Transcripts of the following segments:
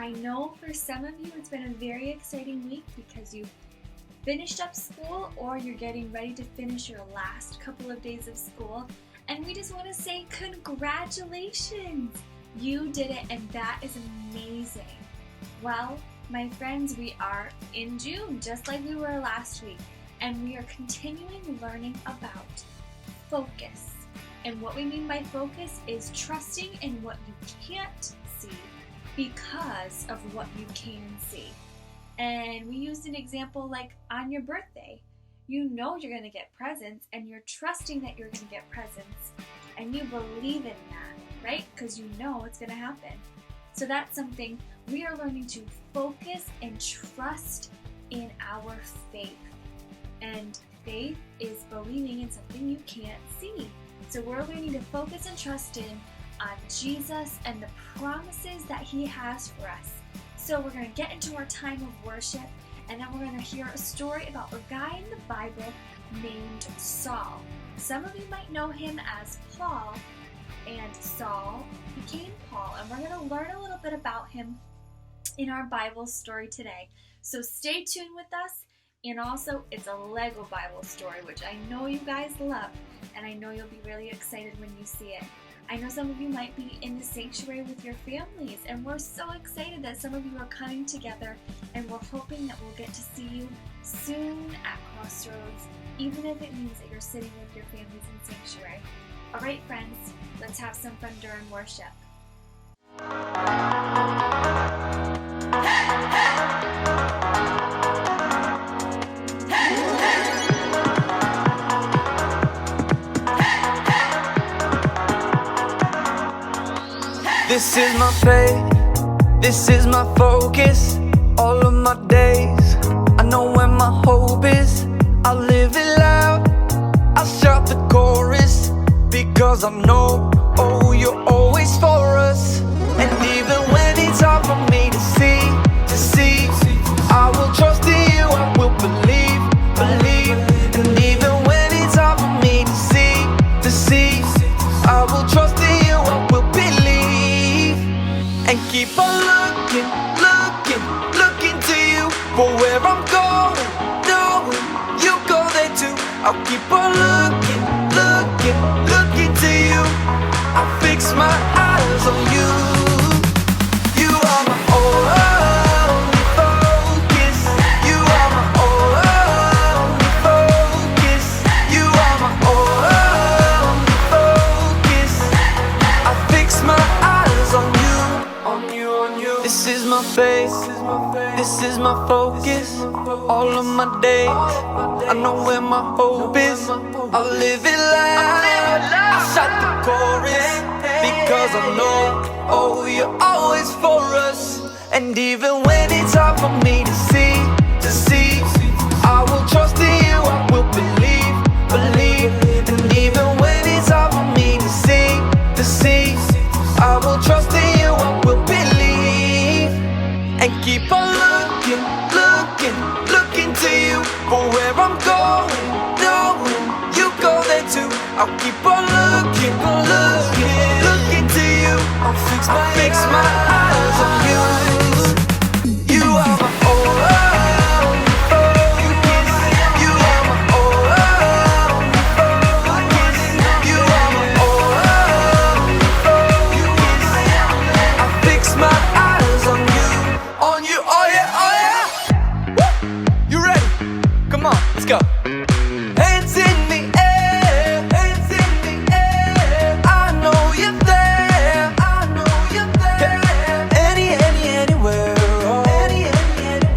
I know for some of you it's been a very exciting week because you've finished up school or you're getting ready to finish your last couple of days of school, and we just want to say congratulations! You did it, and that is amazing. Well, my friends, we are in June, just like we were last week, and we are continuing learning about focus. And what we mean by focus is trusting in what you can't see because of what you can see. And we used an example like on your birthday. You know you're going to get presents, and you're trusting that you're going to get presents, and you believe in that, right? Because you know it's going to happen. So that's something we are learning to focus and trust in our faith. And faith is believing in something you can't see. So we're learning to focus and trust on Jesus and the promises that He has for us. So we're going to get into our time of worship, and then we're going to hear a story about a guy in the Bible named Saul. Some of you might know him as Paul, and Saul became Paul, and we're going to learn a little bit about him in our Bible story today. So stay tuned with us, and also it's a Lego Bible story, which I know you guys love, and I know you'll be really excited when you see it. I know some of you might be in the sanctuary with your families, and we're so excited that some of you are coming together, and we're hoping that we'll get to see you soon at Crossroads, even if it means that you're sitting with your families in sanctuary. All right, friends, let's have some fun during worship. This is my faith, this is my focus, all of my days. I know where my hope is, I'll live it loud, I'll shout the chorus, because I know, oh, you're always for us. And even when it's hard for me to see, I will trust in you, I will believe. And even when it's hard for me to see, I will trust in you, I will believe. And keep on looking to you for where I'm going, knowing you go there too. I'll keep on looking to you. I'll fix my eyes on you. You are my only focus. You are my only focus. You are my only focus. I fix my eyes on you. This is my faith, this is my focus, all of my days. I know where my hope is, I'll live it loud, I'll shout the chorus, because I know, oh, you're always for us. And even when it's hard for me to see, I will trust in you, I will believe. And even when it's hard for me to see, I will trust in you, I will believe. And keep on looking to you for where I'm going, knowing you go there too. I'll keep on looking to you. I'll fix my eyes on you. You are my only focus. You are my only focus. You are my only focus. I fix my eyes on you, oh yeah. Woo! You ready? Come on, let's go. Hands in the air, I know you're there, anywhere, oh.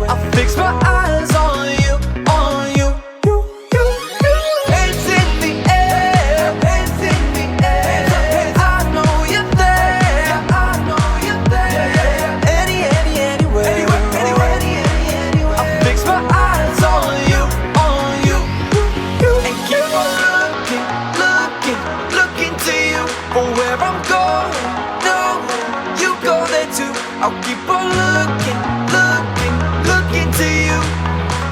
I fix my eyes on you. Hands in the air, I know you're there, anywhere, I fix my eyes on you. And keep on looking to you for where I'm going, knowing you go there too. I'll keep on looking to you.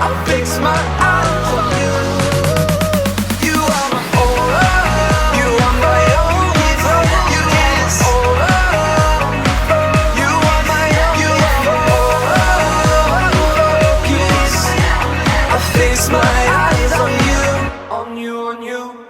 I'll fix my eyes on you. You are my only, you are my only focus. You are my only, you are my fix my eyes on you, on you, on you.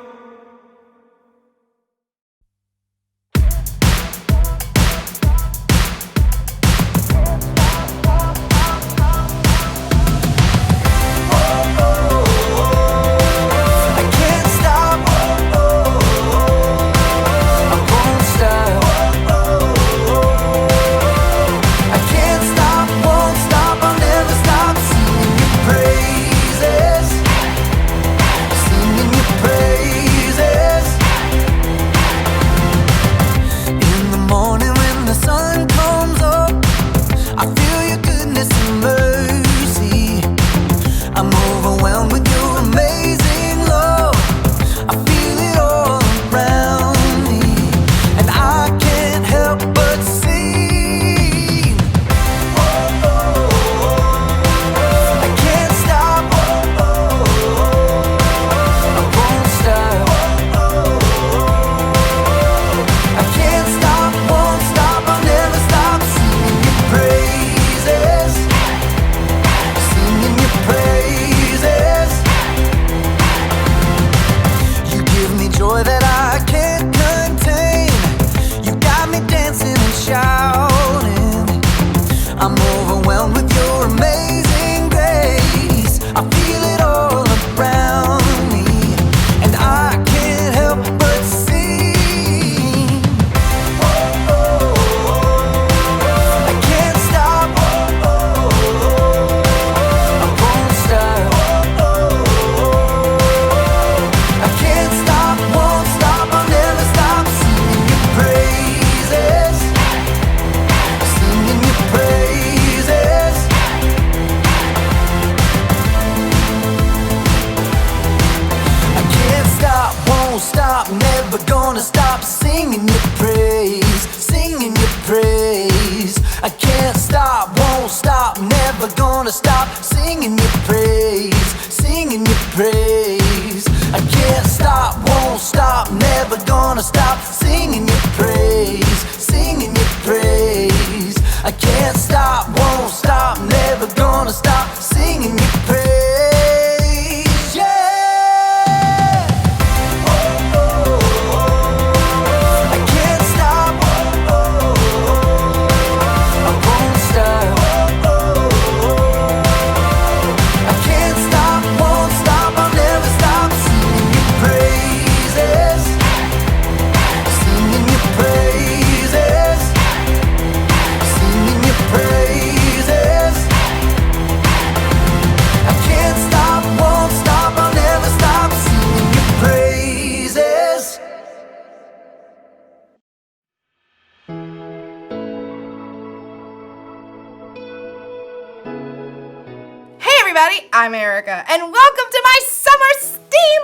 I'm Erica, and welcome to my Summer STEAM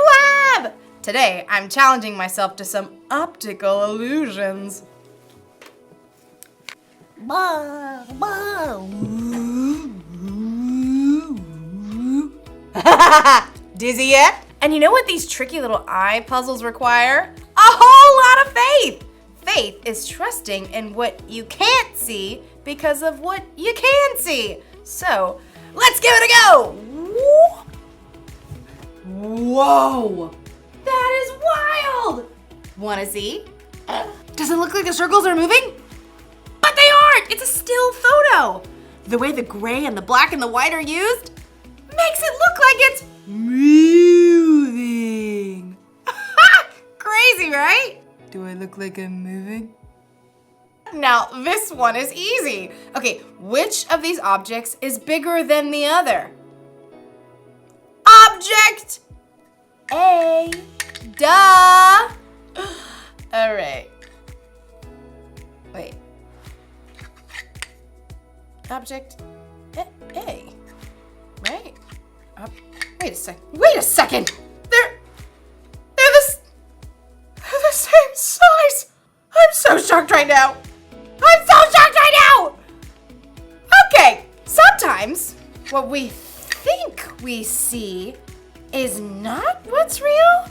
Lab! Today, I'm challenging myself to some optical illusions. Dizzy yet? And you know what these tricky little eye puzzles require? A whole lot of faith! Faith is trusting in what you can't see because of what you can see. So, let's give it a go! Whoa! That is wild! Wanna see? Does it look like the circles are moving? But they aren't! It's a still photo! The way the gray and the black and the white are used makes it look like it's moving. Crazy, right? Do I look like I'm moving? Now, this one is easy. Okay, which of these objects is bigger than the other? Object A. Duh. All right. Wait. Object A. Right? Wait a second. They're the same size. I'm so shocked right now. Okay, sometimes what we think we see is not what's real.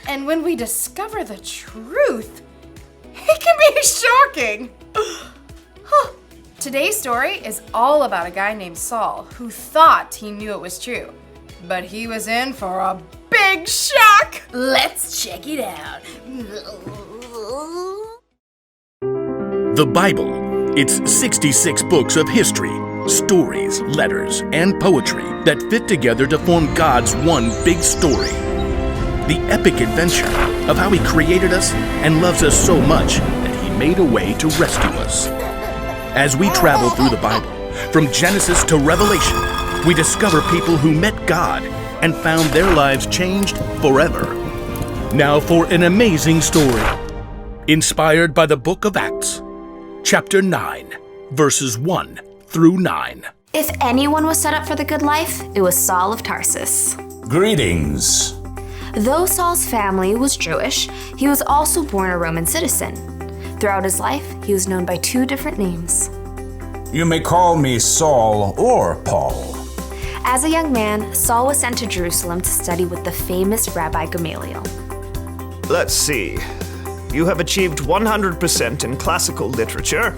And when we discover the truth, it can be shocking. Today's story is all about a guy named Saul who thought he knew it was true. but he was in for a big shock. Let's check it out. The Bible. It's 66 books of history, stories, letters, and poetry that fit together to form God's one big story. The epic adventure of how He created us and loves us so much that He made a way to rescue us. As we travel through the Bible, from Genesis to Revelation, we discover people who met God and found their lives changed forever. Now for an amazing story, inspired by the book of Acts, chapter 9, verses 1 through 9. If anyone was set up for the good life, it was Saul of Tarsus. Greetings. Though Saul's family was Jewish, he was also born a Roman citizen. Throughout his life, he was known by 2 different names. You may call me Saul or Paul. As a young man, Saul was sent to Jerusalem to study with the famous Rabbi Gamaliel. Let's see. You have achieved 100% in classical literature,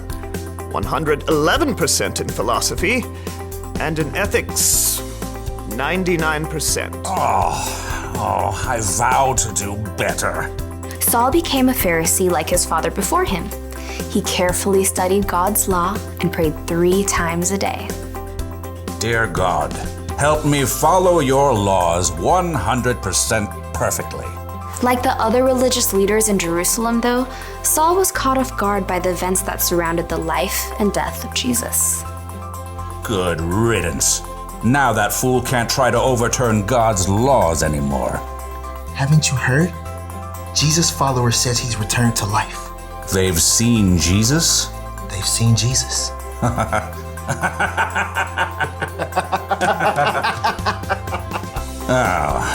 111% in philosophy, and in ethics, 99%. I vow to do better. Saul became a Pharisee like his father before him. He carefully studied God's law and prayed 3 times a day. Dear God, help me follow your laws 100% perfectly. Like the other religious leaders in Jerusalem, though, Saul was caught off guard by the events that surrounded the life and death of Jesus. Good riddance. Now that fool can't try to overturn God's laws anymore. Haven't you heard? Jesus' follower says he's returned to life. They've seen Jesus? They've seen Jesus.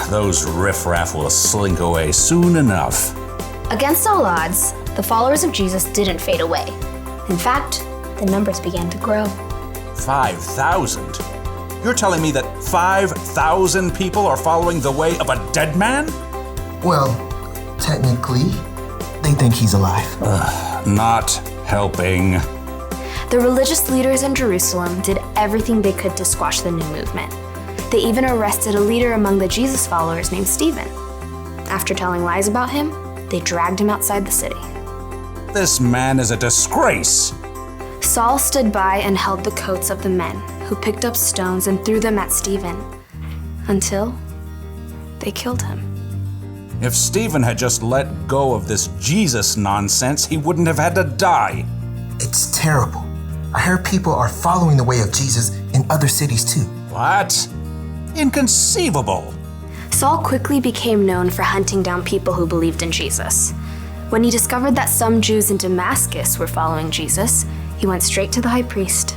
Those riffraff will slink away soon enough. Against all odds, the followers of Jesus didn't fade away. In fact, the numbers began to grow. 5,000? You're telling me that 5,000 people are following the way of a dead man? Well, technically, they think he's alive. Not helping. The religious leaders in Jerusalem did everything they could to squash the new movement. They even arrested a leader among the Jesus followers named Stephen. After telling lies about him, they dragged him outside the city. This man is a disgrace. Saul stood by and held the coats of the men, who picked up stones and threw them at Stephen, until they killed him. If Stephen had just let go of this Jesus nonsense, he wouldn't have had to die. It's terrible. I heard people are following the way of Jesus in other cities too. What? Inconceivable. Saul quickly became known for hunting down people who believed in Jesus. When he discovered that some Jews in Damascus were following Jesus, he went straight to the high priest.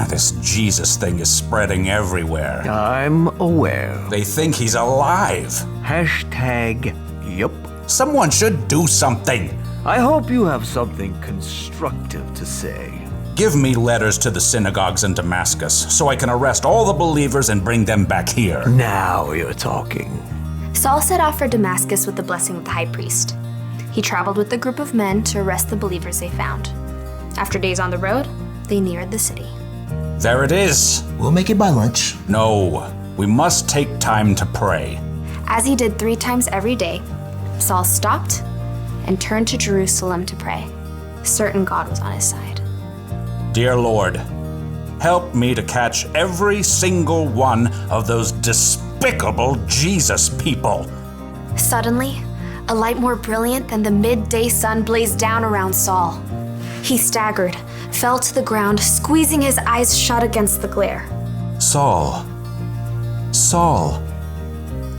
This Jesus thing is spreading everywhere. I'm aware. They think he's alive. #yup. Someone should do something. I hope you have something constructive to say. Give me letters to the synagogues in Damascus so I can arrest all the believers and bring them back here. Now you're talking. Saul set off for Damascus with the blessing of the high priest. He traveled with a group of men to arrest the believers they found. After days on the road, they neared the city. There it is. We'll make it by lunch. No, we must take time to pray. As he did 3 times every day, Saul stopped and turned to Jerusalem to pray, certain God was on his side. Dear Lord, help me to catch every single one of those despicable Jesus people. Suddenly, a light more brilliant than the midday sun blazed down around Saul. He staggered, fell to the ground, squeezing his eyes shut against the glare. Saul,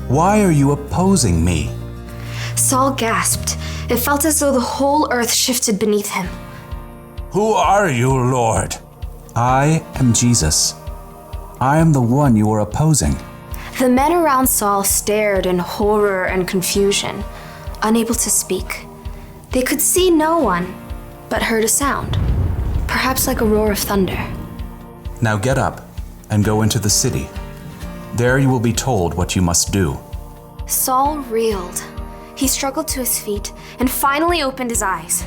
why are you opposing me? Saul gasped. It felt as though the whole earth shifted beneath him. Who are you, Lord? I am Jesus. I am the one you are opposing. The men around Saul stared in horror and confusion, unable to speak. They could see no one, but heard a sound, perhaps like a roar of thunder. Now get up and go into the city. There you will be told what you must do. Saul reeled. He struggled to his feet and finally opened his eyes.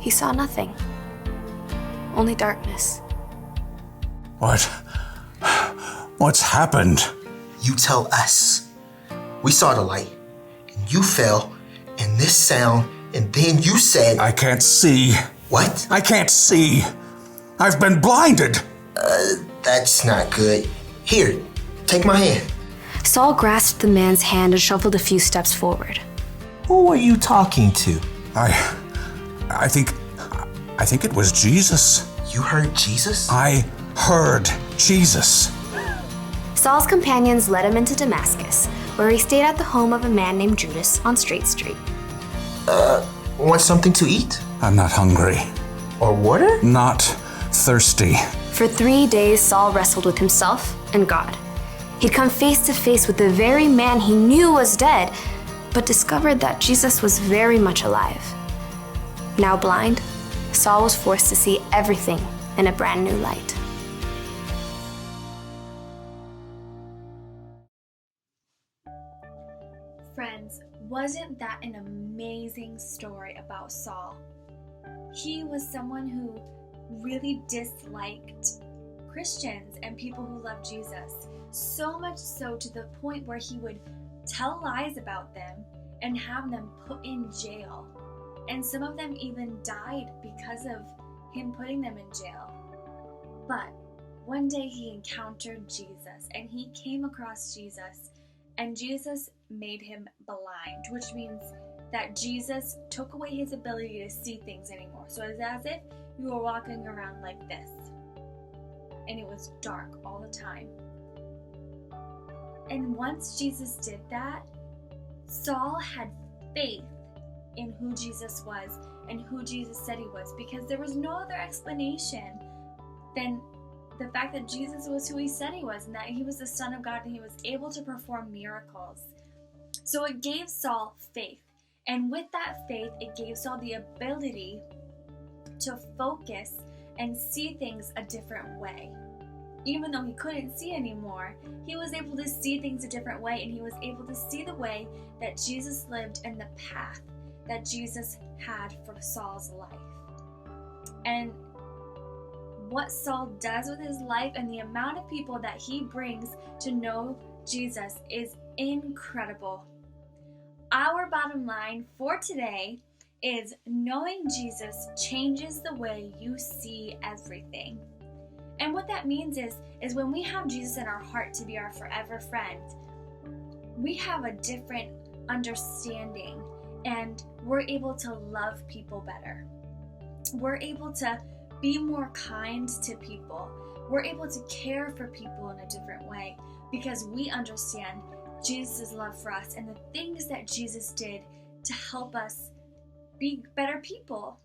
He saw nothing, only darkness. What What's happened? You tell us. We saw the light, and you fell, and this sound, and then you said... I can't see. What? I can't see. I've been blinded. That's not good. Here, take my hand. Saul grasped the man's hand and shuffled a few steps forward. Who are you talking to? I think it was Jesus. You heard Jesus? I heard Jesus. Saul's companions led him into Damascus, where he stayed at the home of a man named Judas on Straight Street. Want something to eat? I'm not hungry. Or water? Not thirsty. For 3 days, Saul wrestled with himself and God. He'd come face to face with the very man he knew was dead, but discovered that Jesus was very much alive. Now blind, Saul was forced to see everything in a brand new light. Friends, wasn't that an amazing story about Saul? He was someone who really disliked Christians and people who loved Jesus, so much so to the point where he would tell lies about them and have them put in jail. And some of them even died because of him putting them in jail. But one day he encountered Jesus, and he came across Jesus, and Jesus made him blind, which means that Jesus took away his ability to see things anymore. So it's as if you were walking around like this, and it was dark all the time. And once Jesus did that, Saul had faith in who Jesus was and who Jesus said he was, because there was no other explanation than the fact that Jesus was who he said he was, and that he was the Son of God and he was able to perform miracles. So it gave Saul faith, and with that faith, it gave Saul the ability to focus and see things a different way. Even though he couldn't see anymore, he was able to see things a different way, and he was able to see the way that Jesus lived and the path that Jesus had for Saul's life. And what Saul does with his life and the amount of people that he brings to know Jesus is incredible. Our bottom line for today is knowing Jesus changes the way you see everything. And what that means is when we have Jesus in our heart to be our forever friend, we have a different understanding, and we're able to love people better. We're able to be more kind to people. We're able to care for people in a different way because we understand Jesus' love for us and the things that Jesus did to help us be better people.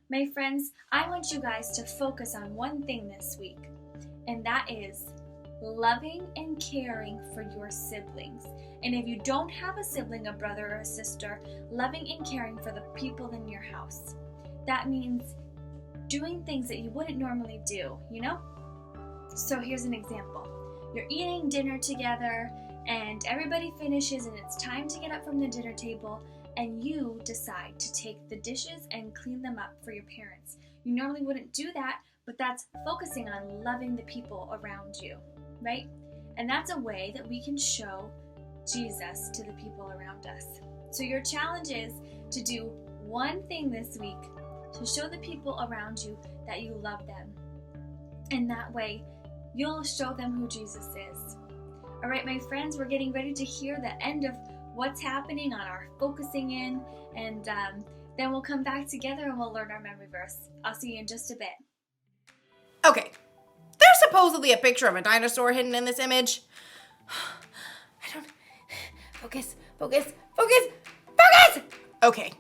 My friends, I want you guys to focus on one thing this week, and that is loving and caring for your siblings. And if you don't have a sibling, a brother or a sister, loving and caring for the people in your house. That means doing things that you wouldn't normally do, you know? So here's an example. You're eating dinner together, and everybody finishes, and it's time to get up from the dinner table, and you decide to take the dishes and clean them up for your parents. You normally wouldn't do that, but that's focusing on loving the people around you, right? And that's a way that we can show Jesus to the people around us. So your challenge is to do one thing this week to show the people around you that you love them. And that way, you'll show them who Jesus is. All right, my friends, we're getting ready to hear the end of what's happening on our focusing in, and then we'll come back together and we'll learn our memory verse. I'll see you in just a bit. Okay, there's supposedly a picture of a dinosaur hidden in this image. Focus. Okay,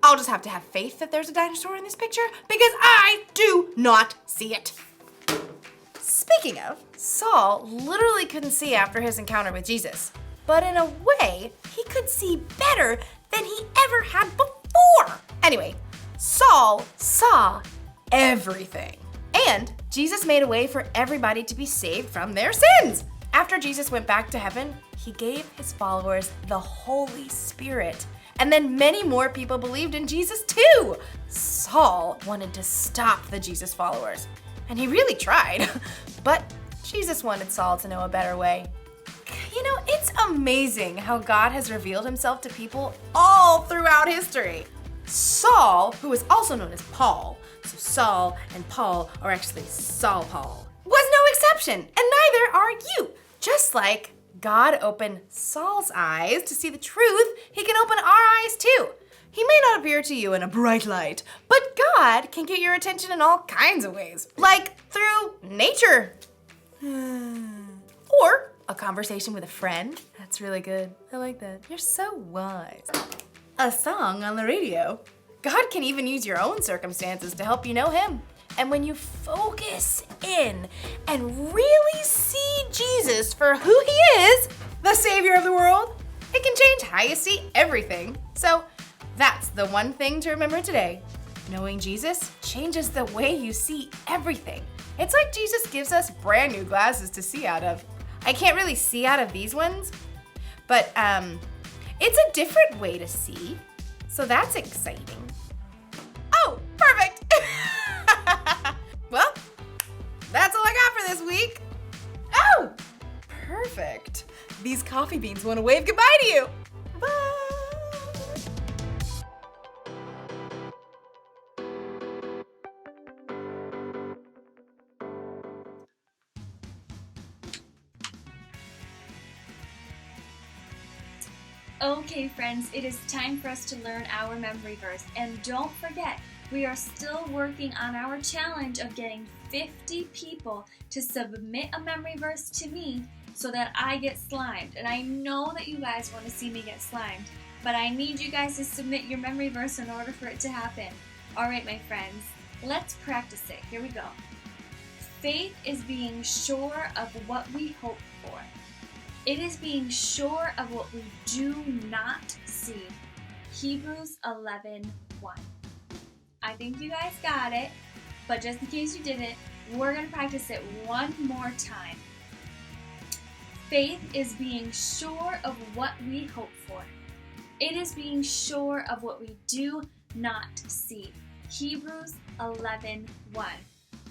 I'll just have to have faith that there's a dinosaur in this picture because I do not see it. Speaking of, Saul literally couldn't see after his encounter with Jesus, but in a way, he could see better than he ever had before. Anyway, Saul saw everything, and Jesus made a way for everybody to be saved from their sins. After Jesus went back to heaven, he gave his followers the Holy Spirit. And then many more people believed in Jesus too. Saul wanted to stop the Jesus followers, and he really tried. But Jesus wanted Saul to know a better way. You know, it's amazing how God has revealed himself to people all throughout history. Saul, who is also known as Paul, so Saul and Paul are actually Saul Paul, was no exception, and neither are you. Just like God opened Saul's eyes to see the truth, he can open our eyes too. He may not appear to you in a bright light, but God can get your attention in all kinds of ways, like through nature. Or a conversation with a friend. That's really good. I like that. You're so wise. A song on the radio. God can even use your own circumstances to help you know him. And when you focus in and really see Jesus for who he is, the Savior of the world, it can change how you see everything. So that's the one thing to remember today. Knowing Jesus changes the way you see everything. It's like Jesus gives us brand new glasses to see out of. I can't really see out of these ones, but it's a different way to see, so that's exciting. Oh, perfect! Well, that's all I got for this week. Oh, perfect. These coffee beans want to wave goodbye to you. Bye. Okay, friends, it is time for us to learn our memory verse. And don't forget, we are still working on our challenge of getting 50 people to submit a memory verse to me so that I get slimed. And I know that you guys want to see me get slimed, but I need you guys to submit your memory verse in order for it to happen. All right, my friends, let's practice it. Here we go. Faith is being sure of what we hope for. It is being sure of what we do not see. Hebrews 11:1. I think you guys got it, but just in case you didn't, we're going to practice it one more time. Faith is being sure of what we hope for. It is being sure of what we do not see. Hebrews 11:1.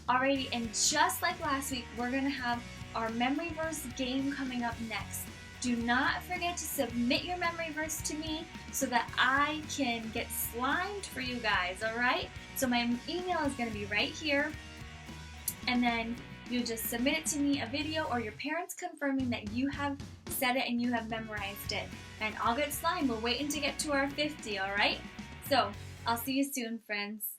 Alrighty, and just like last week, we're going to have our memory verse game coming up next. Do not forget to submit your memory verse to me so that I can get slimed for you guys, alright? So my email is going to be right here, and then you just submit it to me, a video or your parents confirming that you have said it and you have memorized it. And I'll get slimed. We're waiting to get to our 50, alright? So, I'll see you soon, friends.